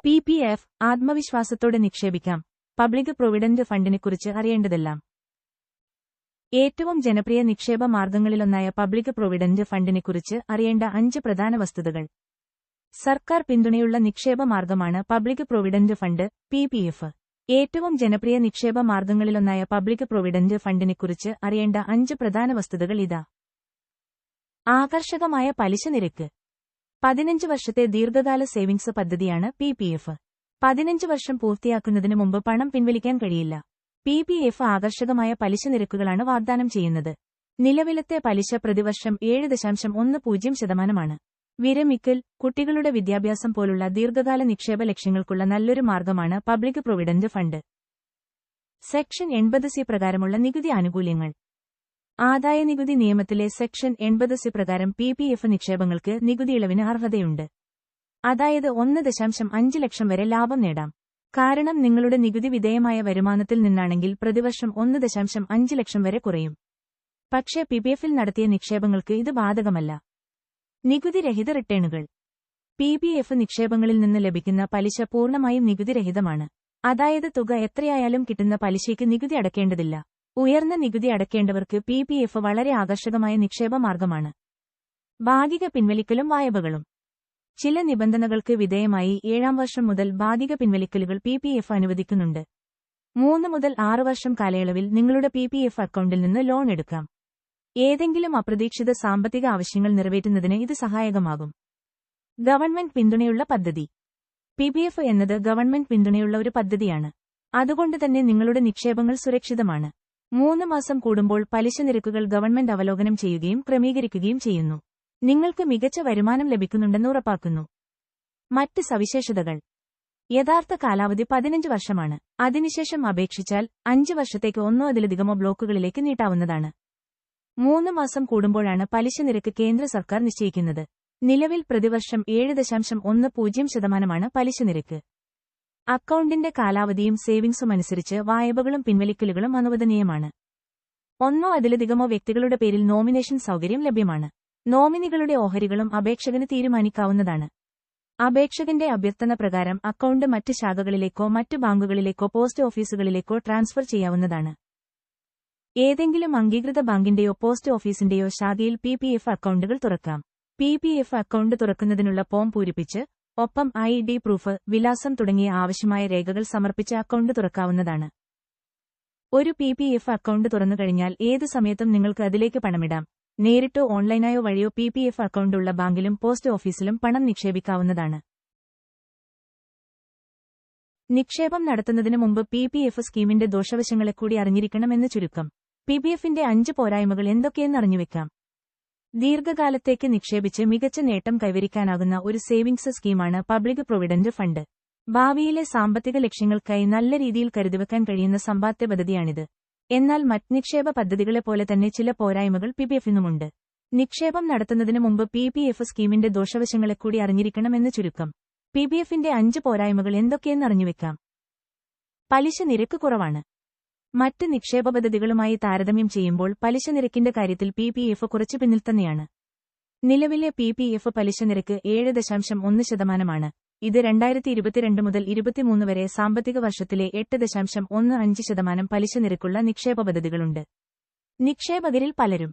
PPF ആത്മവിശ്വാസത്തോടെ നിക്ഷേപിക്കാം. Public provident ഫണ്ടിനെക്കുറിച്ച് അറിയേണ്ടതെല്ലാം. ഏറ്റവും ജനപ്രിയ നിക്ഷേപ മാർഗങ്ങളിലൊന്നായ പബ്ലിക് പ്രൊവിഡന്റ് ഫണ്ടിനെക്കുറിച്ച് അറിയേണ്ട 5 പ്രധാന വസ്തുതകൾ. സർക്കാർ പിന്തുണയുള്ള നിക്ഷേപ മാർഗമാണ് പബ്ലിക് പ്രൊവിഡന്റ് ഫണ്ട്, PPF. ഏറ്റവും ജനപ്രിയ നിക്ഷേപ മാർഗങ്ങളിലൊന്നായ പബ്ലിക് പ്രൊവിഡന്റ് ഫണ്ടിനെക്കുറിച്ച് അറിയേണ്ട 5 പ്രധാന വസ്തുതകൾ ഇതാ. ആകർഷകമായ പലിശ നിരക്ക്. 15 വർഷത്തെ ദീർഘകാല സേവിങ്സ് പദ്ധതിയാണ് PPF. 15 വർഷം പൂർത്തിയാക്കുന്നതിന് മുമ്പ് പണം പിൻവലിക്കാൻ കഴിയില്ല. PPF ആകർഷകമായ പലിശ നിരക്കുകളാണ് വാഗ്ദാനം ചെയ്യുന്നത്. നിലവിലത്തെ പലിശ പ്രതിവർഷം 7.10% വിരമിക്കൽ, കുട്ടികളുടെ വിദ്യാഭ്യാസം പോലുള്ള ദീർഘകാല നിക്ഷേപ ലക്ഷ്യങ്ങൾക്കുള്ള നല്ലൊരു മാർഗമാണ് public provident fund. Section 80C പ്രകാരമുള്ള നികുതി ആനുകൂല്യങ്ങൾ. ആദായനികുതി നിയമത്തിലെ സെക്ഷൻ 80C പ്രകാരം PPF നിക്ഷേപങ്ങൾക്ക് നികുതി ഇളവിന് അർഹതയുണ്ട്. അതായത് 1.5 ലക്ഷം വരെ ലാഭം നേടാം. കാരണം നിങ്ങളുടെ നികുതി വിധേയമായ വരുമാനത്തിൽ നിന്നാണെങ്കിൽ പ്രതിവർഷം 1.5 ലക്ഷം വരെ കുറയും. പക്ഷേ PPFൽ നടത്തിയ നിക്ഷേപങ്ങൾക്ക് ഇത് ബാധകമല്ല. നികുതിരഹിത റിട്ടേണുകൾ. PPF നിക്ഷേപങ്ങളിൽ നിന്ന് ലഭിക്കുന്ന പലിശ പൂർണ്ണമായും നികുതിരഹിതമാണ്. അതായത് തുക എത്രയായാലും കിട്ടുന്ന പലിശയ്ക്ക് നികുതി അടയ്ക്കേണ്ടതില്ല. ഉയർന്ന നികുതി അടയ്ക്കേണ്ടവർക്ക് PPF വളരെ ആകർഷകമായ നിക്ഷേപ മാർഗമാണ്. ഭാഗിക പിൻവലിക്കലും വായ്പകളും. ചില നിബന്ധനകൾക്ക് വിധേയമായി 7ാം വർഷം മുതൽ ഭാഗിക പിൻവലിക്കലുകൾ PPF അനുവദിക്കുന്നുണ്ട്. 3 മുതൽ 6 വർഷം കാലയളവിൽ നിങ്ങളുടെ PPF അക്കൗണ്ടിൽ നിന്ന് ലോൺ എടുക്കാം. ഏതെങ്കിലും അപ്രതീക്ഷിത സാമ്പത്തിക ആവശ്യങ്ങൾ നിറവേറ്റുന്നതിന് ഇത് സഹായകമാകും. ഗവൺമെന്റ് പിന്തുണയുള്ള പദ്ധതി. PPF എന്നത് ഗവൺമെന്റ് പിന്തുണയുള്ള ഒരു പദ്ധതിയാണ്. അതുകൊണ്ടുതന്നെ നിങ്ങളുടെ നിക്ഷേപങ്ങൾ സുരക്ഷിതമാണ്. 3 മാസം കൂടുമ്പോൾ പലിശ നിരക്കുകൾ ഗവൺമെന്റ് അവലോകനം ചെയ്യുകയും ക്രമീകരിക്കുകയും ചെയ്യുന്നു. നിങ്ങൾക്ക് മികച്ച വരുമാനം ലഭിക്കുന്നുണ്ടെന്ന് ഉറപ്പാക്കുന്നു. മറ്റ് സവിശേഷതകൾ. യഥാർത്ഥ കാലാവധി 15 വർഷമാണ്. അതിനുശേഷം അപേക്ഷിച്ചാൽ 5 വർഷത്തേക്ക് ഒന്നോ അതിലധികമോ ബ്ലോക്കുകളിലേക്ക് നീട്ടാവുന്നതാണ്. 3 മാസം കൂടുമ്പോഴാണ് പലിശ നിരക്ക് കേന്ദ്ര സർക്കാർ നിശ്ചയിക്കുന്നത്. നിലവിൽ പ്രതിവർഷം 7.10% പലിശ നിരക്ക്. അക്കൗണ്ടിന്റെ കാലാവധിയും സേവിങ്സും അനുസരിച്ച് വായ്പകളും പിൻവലിക്കലുകളും അനുവദനീയമാണ്. ഒന്നോ അതിലധികമോ വ്യക്തികളുടെ പേരിൽ നോമിനേഷൻ സൗകര്യം ലഭ്യമാണ്. നോമിനികളുടെ ഓഹരികളും അപേക്ഷകന് തീരുമാനിക്കാവുന്നതാണ്. അപേക്ഷകന്റെ അഭ്യർത്ഥന പ്രകാരം അക്കൗണ്ട് മറ്റ് ശാഖകളിലേക്കോ മറ്റ് ബാങ്കുകളിലേക്കോ പോസ്റ്റ് ഓഫീസുകളിലേക്കോ ട്രാൻസ്ഫർ ചെയ്യാവുന്നതാണ്. ഏതെങ്കിലും അംഗീകൃത ബാങ്കിന്റെയോ പോസ്റ്റ് ഓഫീസിന്റെയോ ശാഖയിൽ PPF അക്കൗണ്ടുകൾ തുറക്കാം. PPF അക്കൗണ്ട് തുറക്കുന്നതിനുള്ള ഫോം പൂരിപ്പിച്ച്, ഒപ്പം ID പ്രൂഫ്, വിലാസം തുടങ്ങിയ ആവശ്യമായ രേഖകൾ സമർപ്പിച്ച് അക്കൗണ്ട് തുറക്കാവുന്നതാണ്. ഒരു PPF അക്കൗണ്ട് തുറന്നുകഴിഞ്ഞാൽ ഏത് സമയത്തും നിങ്ങൾക്ക് അതിലേക്ക് പണമിടാം. നേരിട്ടോ ഓൺലൈനായോ വഴിയോ PPF അക്കൗണ്ടുള്ള ബാങ്കിലും പോസ്റ്റ് ഓഫീസിലും പണം നിക്ഷേപിക്കാവുന്നതാണ്. നിക്ഷേപം നടത്തുന്നതിന് മുമ്പ് PPF സ്കീമിന്റെ ദോഷവശങ്ങളെക്കൂടി അറിഞ്ഞിരിക്കണമെന്ന് ചുരുക്കം. PPFന്റെ 5 പോരായ്മകൾ എന്തൊക്കെയെന്ന് അറിഞ്ഞുവെക്കാം. ദീർഘകാലത്തേക്ക് നിക്ഷേപിച്ച് മികച്ച നേട്ടം കൈവരിക്കാനാകുന്ന ഒരു സേവിങ്സ് സ്കീമാണ് പബ്ലിക് പ്രൊവിഡന്റ് ഫണ്ട്. ഭാവിയിലെ സാമ്പത്തിക ലക്ഷ്യങ്ങൾക്കായി നല്ല രീതിയിൽ കരുതിവെക്കാൻ കഴിയുന്ന സമ്പാദ്യ പദ്ധതിയാണിത്. എന്നാൽ മറ്റ് നിക്ഷേപ പദ്ധതികളെപ്പോലെ തന്നെ ചില പോരായ്മകൾ PPFനുമുണ്ട്. നിക്ഷേപം നടത്തുന്നതിന് മുമ്പ് PPF സ്കീമിന്റെ ദോഷവശങ്ങളെക്കൂടി അറിഞ്ഞിരിക്കണമെന്ന് ചുരുക്കം. PPFന്റെ 5 പോരായ്മകൾ എന്തൊക്കെയെന്ന് അറിഞ്ഞുവെക്കാം. പലിശ നിരക്ക് കുറവാണ്. മറ്റ് നിക്ഷേപ പദ്ധതികളുമായി താരതമ്യം ചെയ്യുമ്പോൾ പലിശ നിരക്കിന്റെ കാര്യത്തിൽ PPF കുറച്ച് പിന്നിൽ തന്നെയാണ്. നിലവിലെ PPF പലിശ നിരക്ക് 7.1%. ഇത് 2022 മുതൽ 2023 വരെ സാമ്പത്തിക വർഷത്തിലെ 8.15% പലിശ നിരക്കുള്ള നിക്ഷേപ പദ്ധതികളുണ്ട്. നിക്ഷേപകരിൽ പലരും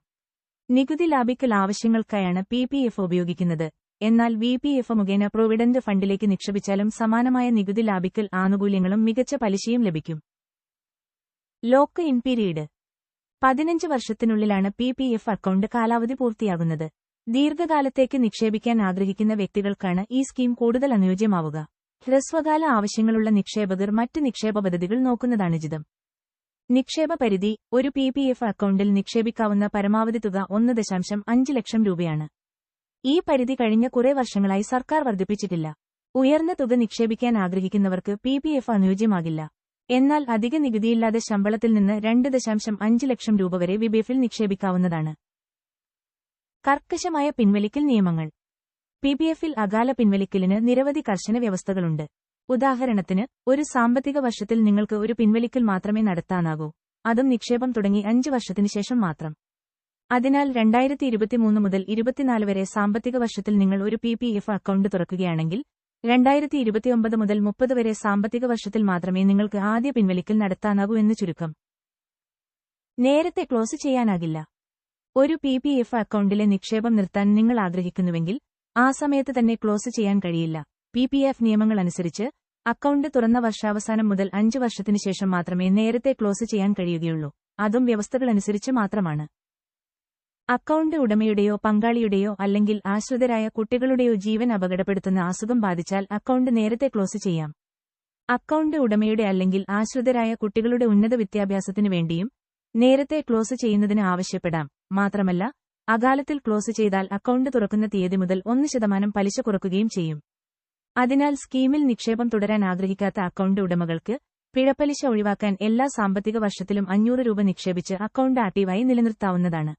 നികുതി ലാഭിക്കൽ ആവശ്യങ്ങൾക്കായാണ് PPF ഉപയോഗിക്കുന്നത്. എന്നാൽ VPF മുഖേന പ്രൊവിഡന്റ് ഫണ്ടിലേക്ക് നിക്ഷേപിച്ചാലും സമാനമായ നികുതി ലാഭിക്കൽ ആനുകൂല്യങ്ങളും മികച്ച പലിശയും ലഭിക്കും. Lock in period. 15 വർഷത്തിനുള്ളിലാണ് PPF account കാലാവധി പൂർത്തിയാകുന്നത്. ദീർഘകാലത്തേക്ക് നിക്ഷേപിക്കാൻ ആഗ്രഹിക്കുന്ന വ്യക്തികൾക്കാണ് ഈ സ്കീം കൂടുതൽ അനുയോജ്യമാവുക. ഹ്രസ്വകാല ആവശ്യങ്ങളുള്ള നിക്ഷേപകർ മറ്റ് നിക്ഷേപ പദ്ധതികൾ നോക്കുന്നതാണുചിതം. നിക്ഷേപ പരിധി. ഒരു PPF അക്കൗണ്ടിൽ നിക്ഷേപിക്കാവുന്ന പരമാവധി തുക 1.5 ലക്ഷം രൂപയാണ്. ഈ പരിധി കഴിഞ്ഞ കുറെ വർഷങ്ങളായി സർക്കാർ വർദ്ധിപ്പിച്ചിട്ടില്ല. ഉയർന്ന തുക നിക്ഷേപിക്കാൻ ആഗ്രഹിക്കുന്നവർക്ക് PPF അനുയോജ്യമാകില്ല. എന്നാൽ അധിക നികുതിയില്ലാതെ ശമ്പളത്തിൽ നിന്ന് 2.5 ലക്ഷം രൂപ വരെ PPFൽ നിക്ഷേപിക്കാവുന്നതാണ്. കർക്കശമായ പിൻവലിക്കൽ നിയമങ്ങൾ. PPFൽ അകാല പിൻവലിക്കലിന് നിരവധി കർശന വ്യവസ്ഥകളുണ്ട്. ഉദാഹരണത്തിന്, ഒരു സാമ്പത്തിക വർഷത്തിൽ നിങ്ങൾക്ക് ഒരു പിൻവലിക്കൽ മാത്രമേ നടത്താനാകൂ. അതും നിക്ഷേപം തുടങ്ങി 5 വർഷത്തിനു ശേഷം മാത്രം. അതിനാൽ 2023 മുതൽ 24 വരെ സാമ്പത്തിക വർഷത്തിൽ നിങ്ങൾ ഒരു PPF അക്കൗണ്ട് തുറക്കുകയാണെങ്കിൽ 2029 മുതൽ 30 വരെ സാമ്പത്തിക വർഷത്തിൽ മാത്രമേ നിങ്ങൾക്ക് ആദ്യ പിൻവലിക്കൽ നടത്താനാകൂ എന്ന് ചുരുക്കം. നേരത്തെ ക്ലോസ് ചെയ്യാനാകില്ല. ഒരു PPF അക്കൗണ്ടിലെ നിക്ഷേപം നിർത്താൻ നിങ്ങൾ ആഗ്രഹിക്കുന്നുവെങ്കിൽ ആ സമയത്ത് തന്നെ ക്ലോസ് ചെയ്യാൻ കഴിയില്ല. PPF നിയമങ്ങൾ അനുസരിച്ച് അക്കൗണ്ട് തുറന്ന വർഷാവസാനം മുതൽ 5 വർഷത്തിനു ശേഷം മാത്രമേ നേരത്തെ ക്ലോസ് ചെയ്യാൻ കഴിയുകയുള്ളൂ. അതും വ്യവസ്ഥകളനുസരിച്ച് മാത്രമാണ്. അക്കൗണ്ട് ഉടമയുടെയോ പങ്കാളിയുടെയോ അല്ലെങ്കിൽ ആശ്രിതരായ കുട്ടികളുടെയോ ജീവൻ അപകടപ്പെടുത്തുന്ന അസുഖം ബാധിച്ചാൽ അക്കൗണ്ട് നേരത്തെ ക്ലോസ് ചെയ്യാം. അക്കൗണ്ട് ഉടമയുടെ അല്ലെങ്കിൽ ആശ്രിതരായ കുട്ടികളുടെ ഉന്നത വിദ്യാഭ്യാസത്തിനു വേണ്ടിയും നേരത്തെ ക്ലോസ് ചെയ്യുന്നതിന് ആവശ്യപ്പെടാം. മാത്രമല്ല, അകാലത്തിൽ ക്ലോസ് ചെയ്താൽ അക്കൗണ്ട് തുറക്കുന്ന തീയതി മുതൽ 1% പലിശ കുറയ്ക്കുകയും ചെയ്യും. അതിനാൽ സ്കീമിൽ നിക്ഷേപം തുടരാൻ ആഗ്രഹിക്കാത്ത അക്കൗണ്ട് ഉടമകൾക്ക് പിഴപ്പലിശ ഒഴിവാക്കാൻ എല്ലാ സാമ്പത്തിക വർഷത്തിലും 500 രൂപ നിക്ഷേപിച്ച് അക്കൗണ്ട് ആക്റ്റീവായി നിലനിർത്താവുന്നതാണ്.